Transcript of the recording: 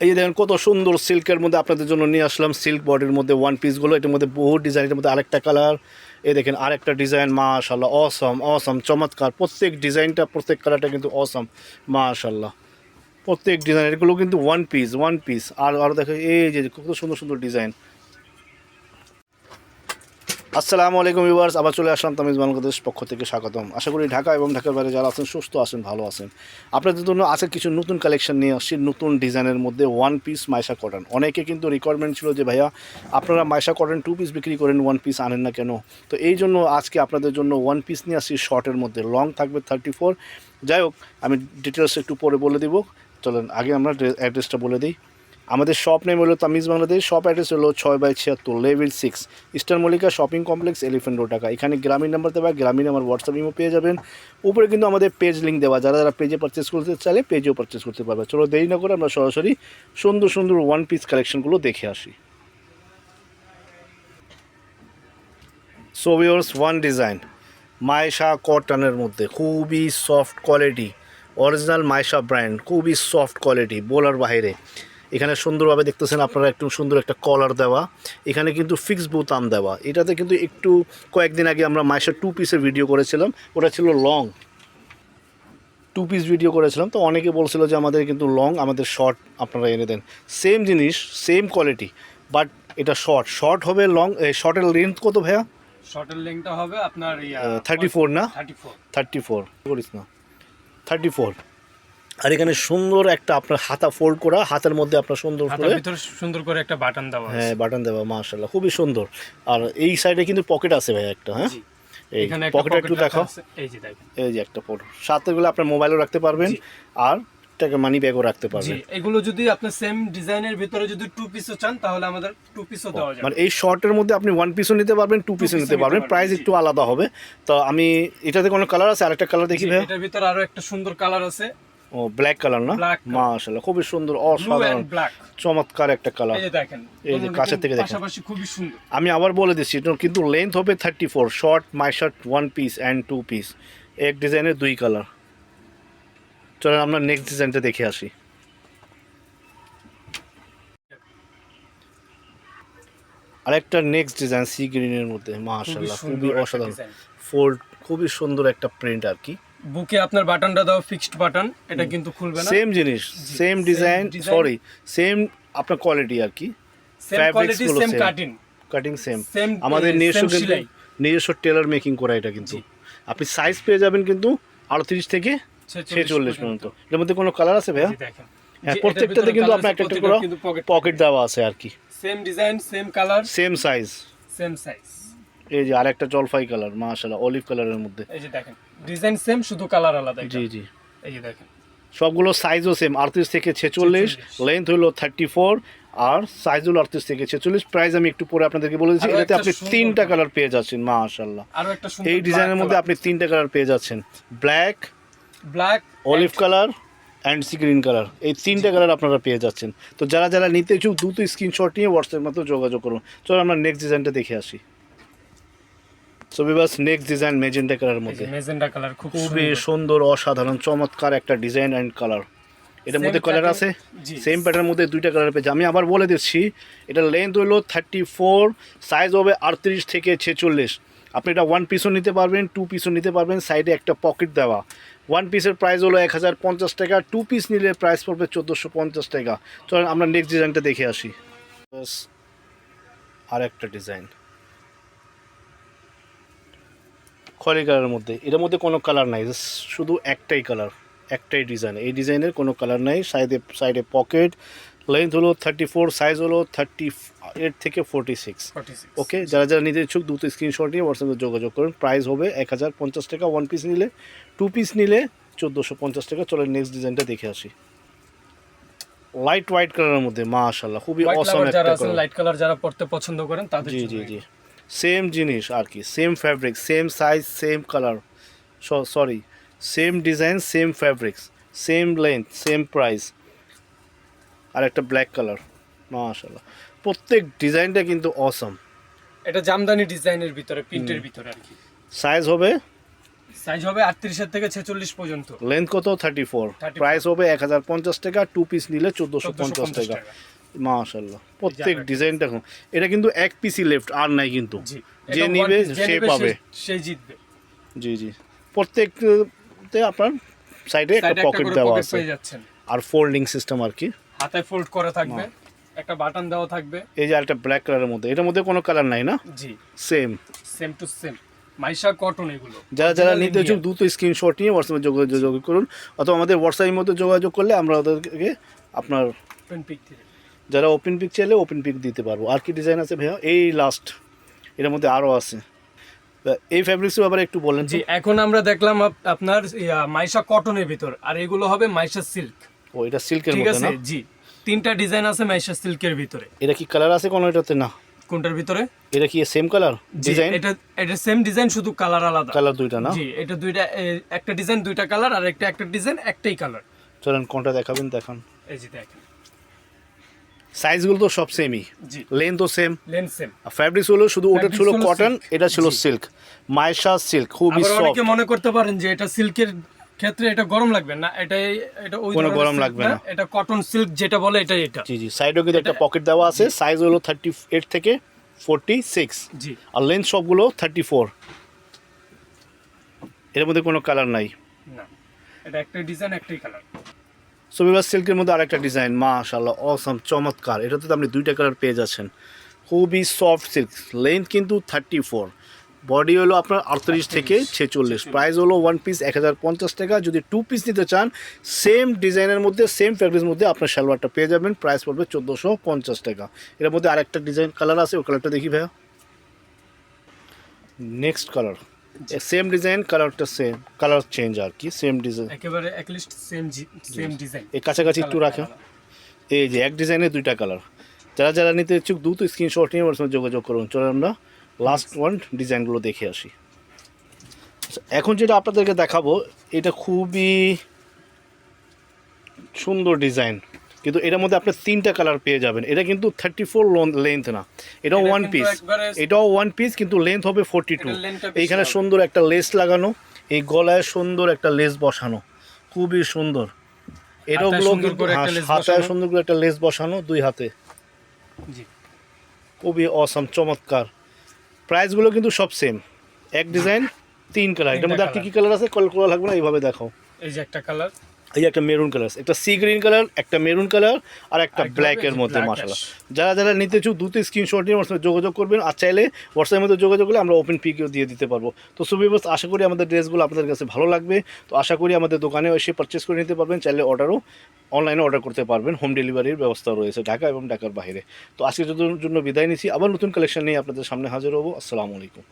এই যে দেখেন কত সুন্দর সিল্কের মধ্যে আপনাদের জন্য নিয়ে আসলাম, সিল্ক বডির মধ্যে ওয়ান পিসগুলো। এটার মধ্যে বহু ডিজাইন, এটার মধ্যে আরেকটা কালার, এই দেখেন আরেকটা ডিজাইন, মাশাআল্লাহ অসম অসম চমৎকার। প্রত্যেক ডিজাইনটা, প্রত্যেক কালারটা কিন্তু অসম, মাশাআল্লাহ। প্রত্যেক ডিজাইন এগুলো কিন্তু ওয়ান পিস ওয়ান পিস। আর আরও দেখেন এই যে কত সুন্দর সুন্দর ডিজাইন। আসসালামু আলাইকুম ভিউয়ার্স, আবার চলে আসলাম তামিজ বাংলাদেশ পক্ষ থেকে স্বাগতম। আশা করি ঢাকা এবং ঢাকার বাইরে যারা আছেন সুস্থ আছেন, ভালো আছেন। আপনাদের জন্য আছে কিছু নতুন কালেকশন নিয়ে আসছি, নতুন ডিজাইনের মধ্যে ওয়ান পিস মাইশা কটন। অনেকে কিন্তু রিকোয়ারমেন্ট ছিল যে ভাইয়া আপনারা মাইশা কটন টু পিস বিক্রি করেন, ওয়ান পিস আনেন না কেন। তো এই জন্য আজকে আপনাদের জন্য ওয়ান পিস নিয়ে আসছি শর্টের মধ্যে, লং থাকবে 34। যাই হোক, আমি ডিটেলস একটু পরে বলে দিব। চলেন আগে আমরা অ্যাড্রেসটা বলে দিই। আমাদের শপ নেম হলো তামিজ বাংলাদেশ, শপ অ্যাড্রেস হলো 6/76 level 6 eastern Mallika shopping complex, elephant road, Dhaka. এখানে গ্রামীণ নাম্বার দেওয়া, গ্রামীণ আমার হোয়াটসঅ্যাপ ইমো পেয়ে যাবেন। উপরে কিন্তু আমাদের পেজ লিঙ্ক দেওয়া, যারা যারা পেজে পারচেস করতে চাইলে পেজেও পারচেস করতে পারবে। চলো দেরি না করে আমরা সরাসরি সুন্দর সুন্দর ওয়ান পিস কালেকশনগুলো দেখে আসি। So viewers, one design Maisha কটনের মধ্যে খুবই soft quality, original Maisha brand, খুবই সফট কোয়ালিটি বলার বাইরে। এখানে সুন্দরভাবে দেখতেছেন আপনারা, একটু সুন্দর একটা কলার দেওয়া, এখানে কিন্তু ফিক্সড বোতাম দেওয়া। এটাতে কিন্তু একটু কয়েকদিন আগে আমরা মাইশা টু পিসের ভিডিও করেছিলাম, ওটা ছিল লং টু পিস ভিডিও করেছিলাম। তো অনেকে বলছিল যে আমাদের কিন্তু লং, আমাদের শর্ট আপনারা এনে দেন। সেম জিনিস, সেম কোয়ালিটি, বাট এটা শর্ট শর্ট হবে। লং শর্টের লেন্থ কত ভাইয়া? শর্টের লেংথটা হবে আপনার 34 না? 34 করিস না, 34। আর এখানে সুন্দর একটা আপনার হাতা ফোল্ড করা, হাতের মধ্যে আপনার সুন্দর করে ভিতরে সুন্দর করে একটা বাটন দেওয়া আছে। হ্যাঁ, বাটন দেওয়া, মাশাআল্লাহ খুবই সুন্দর। আর এই সাইডে কিন্তু পকেট আছে ভাই একটা, হ্যাঁ এই এখানে একটা পকেটটা একটু পকেট দেখাও। আছে, এই যে দেখেন, এই যে একটা পকেট, সাথে গুলো আপনার মোবাইলও রাখতে পারবেন আর টাকা মানি ব্যাগও রাখতে জি। পারবেন। এগুলো যদি আপনি সেম ডিজাইনের ভিতরে যদি টু পিসও চান তাহলে আমাদের টু পিসও দেওয়া যাবে। মানে এই শর্টের মধ্যে আপনি ওয়ান পিসও নিতে পারবেন, টু পিসও নিতে পারবেন, প্রাইস একটু আলাদা হবে। তো আমি এটাতে কোনো কালার আছে, আরেকটা কালার দেখি ভাই। এটার ভিতরে আরো একটা সুন্দর কালার আছে, ও ব্ল্যাক কালার না? Black color। মাশাআল্লাহ খুবই সুন্দর, ব্লু অসাধারণ এন্ড ব্ল্যাক। চমৎকার একটা কালার। এই যে দেখেন, এই যে কাছের থেকে দেখেন, পাশাপাশি খুবই সুন্দর। আমি আবার বলে দিচ্ছি, এটা কিন্তু লেন্থ হবে 34, short my shirt one piece and two piece, এক ডিজাইনের দুই কালার। চলেন আমরা নেক্সট ডিজাইনটা দেখে আসি। আরেকটা নেক্সট ডিজাইন সি গ্রিনের মধ্যে, মাশাআল্লাহ খুবই অসাধারণ ফোল্ড, খুবই সুন্দর একটা প্রিন্ট আর কি। বুকে আপনার বাটনটা দাও ফিক্সড বাটন, এটা কিন্তু খুলবে না। সেম জিনিস, সেম ডিজাইন, সরি সেম আপনার কোয়ালিটি আর কি। Same quality, same cutting, cutting same. Same আমাদের নিজস্ব কিন্তু সেলাই, নিজস্ব টেলার মেকিং করা এটা কিন্তু। আপনি সাইজ পেয়ে যাবেন কিন্তু 38 থেকে 46 পর্যন্ত। এর মধ্যে কোনো কালার আছে ভাইয়া? দেখেন, হ্যাঁ, প্রত্যেকটাতে কিন্তু আপনার একটা একটা করে পকেট দেওয়া আছে আর কি। Same design, same colour, same size, same size. এই যে আরেকটা জলপাই কালার, মাশাআল্লাহ অলিভ কালারের মধ্যে। এই যে দেখেন, ডিজাইন সেম, শুধু কালার আলাদা। জি জি, এই যে দেখেন, সবগুলো সাইজও সেম, 38 থেকে 46, লেন্থ হলো 34 আর সাইজ হলো 38 থেকে 46। প্রাইস আমি একটু পরে আপনাদেরকে বলে দিচ্ছি। এটাতে আপনি তিনটা কালার পেয়ে যাচ্ছেন, মাশাআল্লাহ। আরো একটা সুন্দর এই ডিজাইনের মধ্যে আপনি তিনটা কালার পেয়ে যাচ্ছেন, black, black, olive colour and sea green colour. এই তিনটা কালার আপনারা পেয়ে যাচ্ছেন। তো যারা যারা নিতে ইচ্ছুক দ্রুত স্ক্রিনশট নিয়ে হোয়াটসঅ্যাপের মাধ্যমে যোগাযোগ করুন। চলো আমরা নেক্সট ডিজাইনটা দেখে আসি। So viewers, next design magenta কালারের মধ্যে, মেজেন্টা কালার, খুবই সুন্দর, অসাধারণ চমৎকার একটা ডিজাইন অ্যান্ড কালার। এটার মধ্যে কালার আছে, সেম প্যাটার্নের মধ্যে দুইটা কালার পেয়েছে। আমি আবার বলে দিচ্ছি, এটার লেন্থ হলো 34, সাইজ হবে 38 থেকে 46। আপনি এটা ওয়ান পিসও নিতে পারবেন, টু পিসও নিতে পারবেন, সাইডে একটা পকেট দেওয়া। ওয়ান পিসের প্রাইস হলো 1050 টাকা, টু পিস নিলে প্রাইস পড়বে 1450 টাকা। চলেন আমরা নেক্সট ডিজাইনটা দেখে আসি। আর একটা ডিজাইন খয়েরি কালারের মধ্যে, এটার মধ্যে কোনো কালার নাই, শুধু একটাই কালার, একটাই ডিজাইন। এই ডিজাইনের কোনো কালার নাই। সাইডে সাইডে পকেট, লেন্থ হলো 34, সাইজ হলো 38 থেকে 46। ওকে, যারা যারা নিতে ইচ্ছুক দ্রুত স্ক্রিনশট নিয়ে হোয়াটসঅ্যাপে যোগাযোগ করুন। প্রাইস হবে 1050 টাকা ওয়ান পিস নিলে, টু পিস নিলে 1450 টাকা। চলো নেক্সট ডিজাইনটা দেখে আসি। লাইট হোয়াইট কালারের মধ্যে, মাশাআল্লাহ খুবই অসাম একটা কালার। লাইট কালার যারা পড়তে পছন্দ করেন তাদের জি জি জি, সেম জিনিস আর কি, same fabric, same size, same colour, sorry same design, same fabrics, same length, same price. আর একটা ব্ল্যাক কালার, মাশাআল্লাহ প্রত্যেক ডিজাইনটা কিন্তু অসাম। এটা জামদানি ডিজাইনের ভিতরে, প্রিন্টের ভিতরে আর কি। সাইজ হবে সাইজ হবে 38 থেকে 46 পর্যন্ত। লেন্থ কত 34, প্রাইস হবে 1050 টাকা, 2 পিস নিলে 1450 টাকা। মাশাআল্লাহ, প্রত্যেক ডিজাইন দেখুন, এটা কিন্তু এক পিসই লেফট, আর নাই কিন্তু, জি, যে এটা নিবে one piece, যে সে নিবে পাবে। সে জিতবে। জি জি, প্রত্যেকতে আপনার সাইডে একটা সাইডে একটা পকেট করে দেওয়া পকেট আছে পেয়ে যাচ্ছেন, আর ফোল্ডিং সিস্টেম আর কি। হাতায় ফোল্ড করা থাকবে, একটা বাটন দেওয়া থাকবে। এই যে আরেকটা ব্ল্যাক কালারের মধ্যে, এটার মধ্যে কোনো কালার নাই না? জি, same same to same Maisha cotton এগুলো। যারা যারা Original নিতে Indian। ইচ্ছুক দ্রুত স্ক্রিনশট নিয়ে হোয়াটসঅ্যাপে যোগাযোগ করুন, অথবা আমাদের হোয়াটসঅ্যাপের মধ্যে যোগাযোগ করলে আমরা ওদেরকে আপনার Open pic থেকে। যারা ওপেন পিক চাইলে ওপেন পিক দিতে পারবো। আর কি ডিজাইন আছে ভাইয়া? এই লাস্ট, এর মধ্যে আরও আছে। এই ফ্যাব্রিক্সের ব্যাপারে একটু বলেন। জি, এখন আমরা দেখলাম আপনার মাইশা কটনের ভিতর, আর এগুলো হবে মাইশা সিল্ক। ও, এটা সিল্কের ঠিক মধ্যে আছে, না? জি, 3টা ডিজাইন আছে মাইশা সিল্কের ভিতরে। এটা কি কালার আছে কোনো এটাতে? না। কোনটার ভিতরে? এটা কি সেম কালার জি, ডিজাইন? এটা সেম ডিজাইন, শুধু কালার আলাদা। কালার দুইটা না? জি, এটা দুইটা, একটা ডিজাইন দুইটা কালার, আর একটা ডিজাইন একটাই কালার। চলেন কোনটা দেখাবেন দেখান। এই যে দেখেন, সাইজগুলো তো সব সেমই, জি, লেন্থও সেম, লেন্থ সেম। ফ্যাব্রিক্স হলো শুধু ওটা Fabrics ছিল হলো কটন, silk। এটা ছিল জি। সিল্ক, মাইশা সিল্ক, খুবই আবার সফট। অনেকে মনে করতে পারেন যে এটা সিল্কের ক্ষেত্রে এটা গরম লাগবে না, এটা ওই কোনো ধরনের গরম silk লাগবে না। এটা কটন সিল্ক যেটা বলে এটা। জি জি, সাইডেও কিন্তু একটা পকেট দেওয়া আছে। সাইজ হলো 38 থেকে 46, জি, আর লেন্থ সবগুলো 34। এর মধ্যে কোনো কালার নাই। না, এটা একটাই ডিজাইন একটাই কালার। সুবিভার সিল্কের মধ্যে আরেকটা ডিজাইন, মাশাআল্লাহ, অসম, চমৎকার। এটাতে তো আপনি দুইটা কালার পেয়ে যাচ্ছেন, খুবই সফট সিল্ক। লেন্থ কিন্তু 34, বডি হলো আপনার 38 থেকে 46, প্রাইস হলো 1 পিস 1050 টাকা। যদি 2 পিস নিতে চান সেম ডিজাইনের মধ্যে, সেম ফ্যাব্রিক্সের মধ্যে, আপনার সালোয়ারটা পেয়ে যাবেন, প্রাইস পড়বে 1450 টাকা। এর মধ্যে আরেকটা ডিজাইন কালার আছে, ওই কালারটা দেখি ভাইয়া। নেক্সট কালার, সেম ডিজাইন, কালারটা সেম, কালার চেঞ্জ আর কি, সেম ডিজাইন। একেবারে লিস্ট সেম ডিজাইন। এই কাছাকাছি একটু রাখেন। এই যে এক ডিজাইনে দুইটা কালার। যারা যারা নিতে ইচ্ছুক দ্রুত স্ক্রিনশট নিয়ে আমার সঙ্গে যোগাযোগ করুন। চলে আমরা লাস্ট ওয়ান ডিজাইনগুলো দেখে আসি। আচ্ছা, এখন যেটা আপনাদেরকে দেখাবো এটা খুবই সুন্দর ডিজাইন, কিন্তু এটার মধ্যে আপনি 3টা কালার পেয়ে যাবেন। এটা কিন্তু 34 লেন্থ না, এটাও এটা ওয়ান কিন্তু পিস, একবারে- এটাও ওয়ান পিস, কিন্তু লেন্থ হবে 42। এটার lengthটা বেশি এইখানে হবে। সুন্দর একটা লেস লাগানো, এই গলায় সুন্দর একটা লেস বসানো, খুবই সুন্দর। এটাও হাতায় গুলো সুন্দর করে একটা লেস হাতায় বসানো। সুন্দর করে একটা লেস বসানো, দুই হাতে, জি, খুবই অসম, চমৎকার। প্রাইসগুলো কিন্তু সব সেম, এক ডিজাইন 3 কালার। এটার মধ্যে আর কি কি কালার আছে কল করা লাগবে না, এইভাবে দেখাও। এই যে একটা কালার, এই যে একটা মেরুন কালার, একটা সি গ্রিন কালার, একটা মেরুন কালার, আর একটা আরেকটা ব্ল্যাকের হবে মধ্যে। black মাশাআল্লাহ, ash। যারা যারা নিতে চাও দ্রুত স্ক্রিনশট নিয়ে আমার সাথে যোগাযোগ করবেন, আর চাইলে হোয়াটসঅ্যাপের মধ্যে যোগাযোগ করলে আমরা ওপেন পিকেও দিয়ে দিতে পারবো। তো সুবিবস, আশা করি আমাদের ড্রেসগুলো আপনাদের কাছে ভালো লাগবে। তো আশা করি আমাদের দোকানে এসে পারচেস করে নিতে পারবেন, চাইলে অর্ডারও অনলাইনে অর্ডার করতে পারবেন, হোম ডেলিভারির ব্যবস্থা রয়েছে ঢাকা এবং ঢাকার বাইরে। তো আজকের জন্য বিদায় নিচ্ছি, আবার নতুন কালেকশন নিয়ে আপনাদের সামনে হাজির হবো। আসসালামু আলাইকুম।